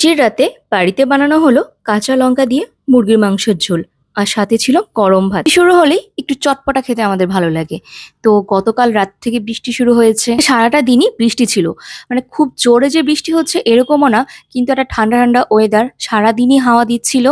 বৃষ্টির রাতে বাড়িতে বানানো হলো কাঁচা লঙ্কা দিয়ে মুরগির মাংসের ঝোল। আর সাথে ছিল গরম ভাত। শুরু হলেই একটু চটপটা খেতে আমাদের ভালো লাগে। তো গতকাল রাত থেকে বৃষ্টি শুরু হয়েছে। সারাটা দিনই বৃষ্টি ছিল। মানে খুব জোরে যে বৃষ্টি হচ্ছে এরকমও না, কিন্তু একটা ঠান্ডা ঠান্ডা ওয়েদার, সারাদিনই হাওয়া দিচ্ছিল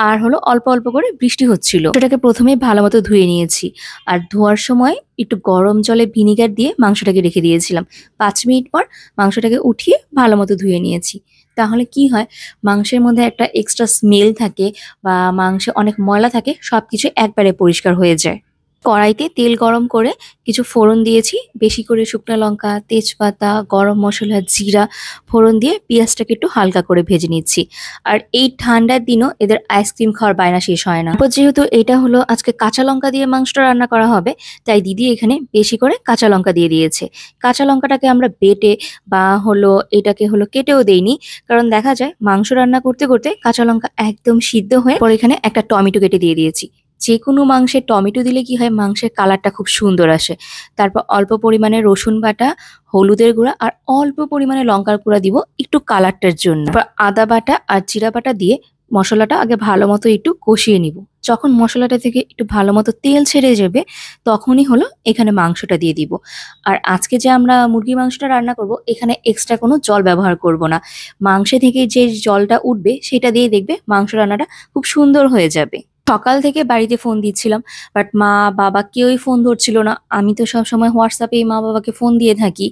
আর হলো অল্প অল্প করে বৃষ্টি হচ্ছিল। সেটাকে প্রথমেই ভালো মতো ধুয়ে নিয়েছি। আর ধোয়ার সময় একটু গরম জলে ভিনিগার দিয়ে মাংসটাকে রেখে দিয়েছিলাম। 5 মিনিট পর মাংসটাকে উঠিয়ে ভালো মতো ধুয়ে নিয়েছি। তাহলে কি হয়, মাংসের মধ্যে একটা এক্সট্রা স্মেল থাকে বা মাংসে অনেক ময়লা থাকে, সবকিছু একবারে পরিষ্কার হয়ে যায়। কড়াইতে তেল গরম করে কিছু ফোড়ন দিয়েছি, বেশি করে শুকনো লঙ্কা, তেজপাতা, গরম মশলা, জিরা ফোড়ন দিয়ে পেঁয়াজটাকে একটু হালকা করে ভেজে নিচ্ছি। আর এই ঠান্ডার দিনও এদের আইসক্রিম খাওয়ার বায়না শেষ হয় না। তারপর যেহেতু এটা হলো আজকে কাঁচা লঙ্কা দিয়ে মাংসটা রান্না করা হবে, তাই দিদি এখানে বেশি করে কাঁচা লঙ্কা দিয়ে দিয়েছে। কাঁচা লঙ্কাটাকে আমরা বেটে বা হলো এটাকে হলো কেটেও দেইনি, কারণ দেখা যায় মাংস রান্না করতে করতে কাঁচা লঙ্কা একদম সিদ্ধ হয়ে পরে এখানে একটা টমেটো কেটে দিয়ে দিয়েছি। যে কোনো মাংসে টমেটো দিলে কি হয়, মাংসের কালারটা খুব সুন্দর আসে। তারপর অল্প পরিমাণে রসুন বাটা, হলুদের গুঁড়া আর অল্প পরিমাণে লঙ্কার গুঁড়া দিব একটু কালারটার জন্য। তারপর আদা বাটা আর জিরা বাটা দিয়ে মশলাটা আগে ভালো মতো একটু কষিয়ে নিব। যখন মশলাটা থেকে একটু ভালো মতো তেল ছেড়ে যাবে, তখনই হলো এখানে মাংসটা দিয়ে দিব। আর আজকে যে আমরা মুরগির মাংসটা রান্না করব, এখানে এক্সট্রা কোনো জল ব্যবহার করব না। মাংসে থেকে যে জলটা উঠবে সেটা দিয়ে দেখবে মাংস রান্নাটা খুব সুন্দর হয়ে যাবে। সকাল থেকে বাড়িতে ফোন দিচ্ছিলাম, বাট মা বাবা কেউই ফোন ধরছিল না। আমি তো সবসময় হোয়াটসঅ্যাপে মা বাবাকে ফোন দিয়ে থাকি।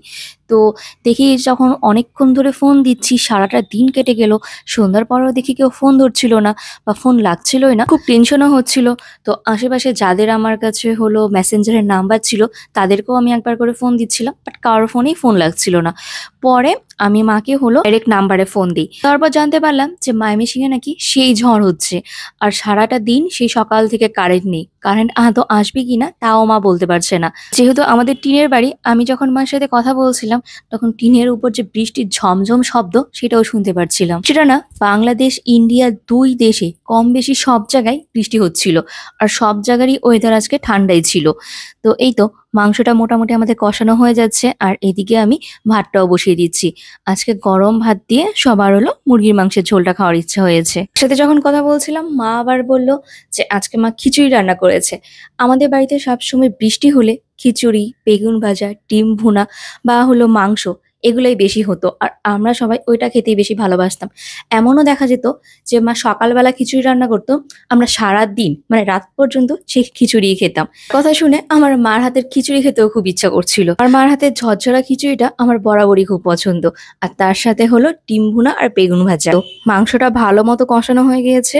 তো দেখি যখন অনেকক্ষণ ধরে ফোন দিচ্ছি, সারাটা দিন কেটে গেল, সন্ধ্যার পরেও দেখি কেউ ফোন ধরছিল না বা ফোন লাগছিলই না। খুব টেনশনও হচ্ছিল। তো আশেপাশে যাদের আমার কাছে হলো মেসেঞ্জারের নাম্বার ছিল, তাদেরকেও আমি একবার করে ফোন দিচ্ছিলাম, বাট কারোর ফোনেই ফোন লাগছিল না। পরে আমি মাকে হলো ডাইরেক্ট নাম্বারে ফোন দিই। তারপর জানতে পারলাম যে ময়মনসিংহে নাকি সেই ঝড় হচ্ছে। আর সারাটা দিন সেই সকাল থেকে কারেন্ট নেই। কারেন্ট আদৌ আসবে কিনা তাও মা বলতে পারছে না। যেহেতু আমাদের টিনের বাড়ি, আমি যখন মার সাথে কথা বলছিলাম তখন টিনের উপর যে বৃষ্টির ঝমঝম শব্দ সেটাও শুনতে পাচ্ছিলাম। সেটা না, বাংলাদেশ ইন্ডিয়া 2 দেশে কম বেশি সব জায়গায় বৃষ্টি হচ্ছিল। আর সব জায়গারই ওয়েদার আজকে ঠান্ডাই ছিল। তো এই তো মাংসটা মোটামুটি আমাদের কষানো হয়ে যাচ্ছে, আর এদিকে আমি ভাতটাও বসিয়ে দিচ্ছি। আজকে গরম ভাত দিয়ে সবার হলো মুরগির মাংসের ঝোলটা খাওয়ার ইচ্ছা হয়েছে। সাথে যখন কথা বলছিলাম, মা আবার বলল যে আজকে মা খিচুড়ি রান্না করেছে। আমাদের বাড়িতে সবসময় বৃষ্টি হলে খিচুড়ি, বেগুন ভাজা, ডিম ভুনা বা হলো মাংস এগুলোই বেশি হতো। আর আমরা সবাই ওইটা খেতেই বেশি ভালোবাসতাম। এমনও দেখা যেত যে মা সকালবেলা খিচুড়ি রান্না করতো, আমরা সারাদিন মানে রাত পর্যন্ত সেই খিচুড়ি খেতাম। কথা শুনে আমার মার হাতের খিচুড়ি খেতেও খুব ইচ্ছা করছিল। আর মার হাতের ঝরঝরা খিচুড়িটা আমার বরাবরই খুব পছন্দ। আর তার সাথে হলো ডিম ভুনা আর বেগুন ভাজা। তো মাংসটা ভালো মতো কষানো হয়ে গিয়েছে,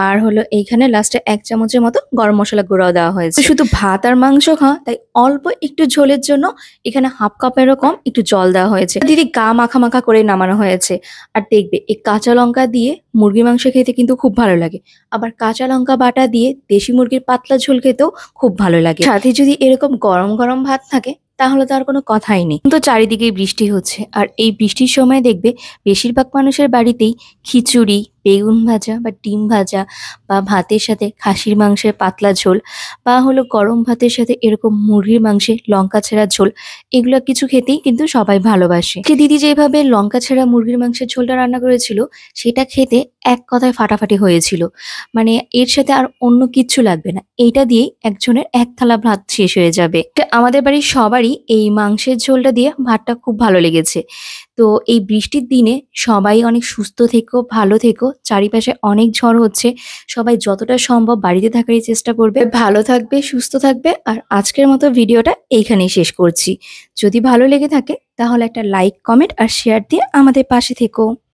আর হলো এইখানে লাস্টে 1 চামচের মতো গরম মশলা গুঁড়াও দেওয়া হয়েছে। শুধু ভাত আর মাংস খাওয়া, তাই অল্প একটু ঝোলের জন্য এখানে হাফ কাপেরও কম একটু জল দেওয়া হয়েছে। দিদি গা মাখা মাখা করে নামানো হয়েছে। আর দেখবে এই কাঁচা লঙ্কা দিয়ে মুরগি মাংস খেতে কিন্তু খুব ভালো লাগে। আবার কাঁচা লঙ্কা বাটা দিয়ে দেশি মুরগির পাতলা ঝোল খেতেও খুব ভালো লাগে। সাথে যদি এরকম গরম গরম ভাত থাকে তাহলে তো আর কোনো কথাই নেই। তো চারিদিকেই বৃষ্টি হচ্ছে, আর এই বৃষ্টির সময় দেখবে বেশিরভাগ মানুষের বাড়িতেই খিচুড়ি, বেগুন ভাজা বা ডিম ভাজা বা ভাতের সাথে খাসির মাংসের পাতলা ঝোল বা হলো গরম ভাতের সাথে এরকম মুরগির মাংসের লঙ্কা ছেঁড়া ঝোল, এগুলো কিছু খেতেই কিন্তু সবাই ভালোবাসে। যে দিদি যেভাবে লঙ্কা ছেঁড়া মুরগির মাংসের ঝোলটা রান্না করেছিল, সেটা খেতে এক কথায় ফাটাফাটি হয়েছিল। মানে এর সাথে আর অন্য কিচ্ছু লাগবে না, এইটা দিয়েই একজনের 1 থালা ভাত শেষ হয়ে যাবে। আমাদের বাড়ির সবারই এই মাংসের ঝোলটা দিয়ে ভাতটা খুব ভালো লেগেছে। তো এই বৃষ্টির দিনে সবাই অনেক সুস্থ থেকো, ভালো থেকো। চারিপাশে অনেক ঝড় হচ্ছে, সবাই যতটা সম্ভব বাড়িতে থাকারই চেষ্টা করবে। ভালো থাকবে, সুস্থ থাকবে। আর আজকের মতো ভিডিওটা এইখানেই শেষ করছি। যদি ভালো লেগে থাকে তাহলে একটা লাইক, কমেন্ট আর শেয়ার দিয়ে আমাদের পাশে থেকো।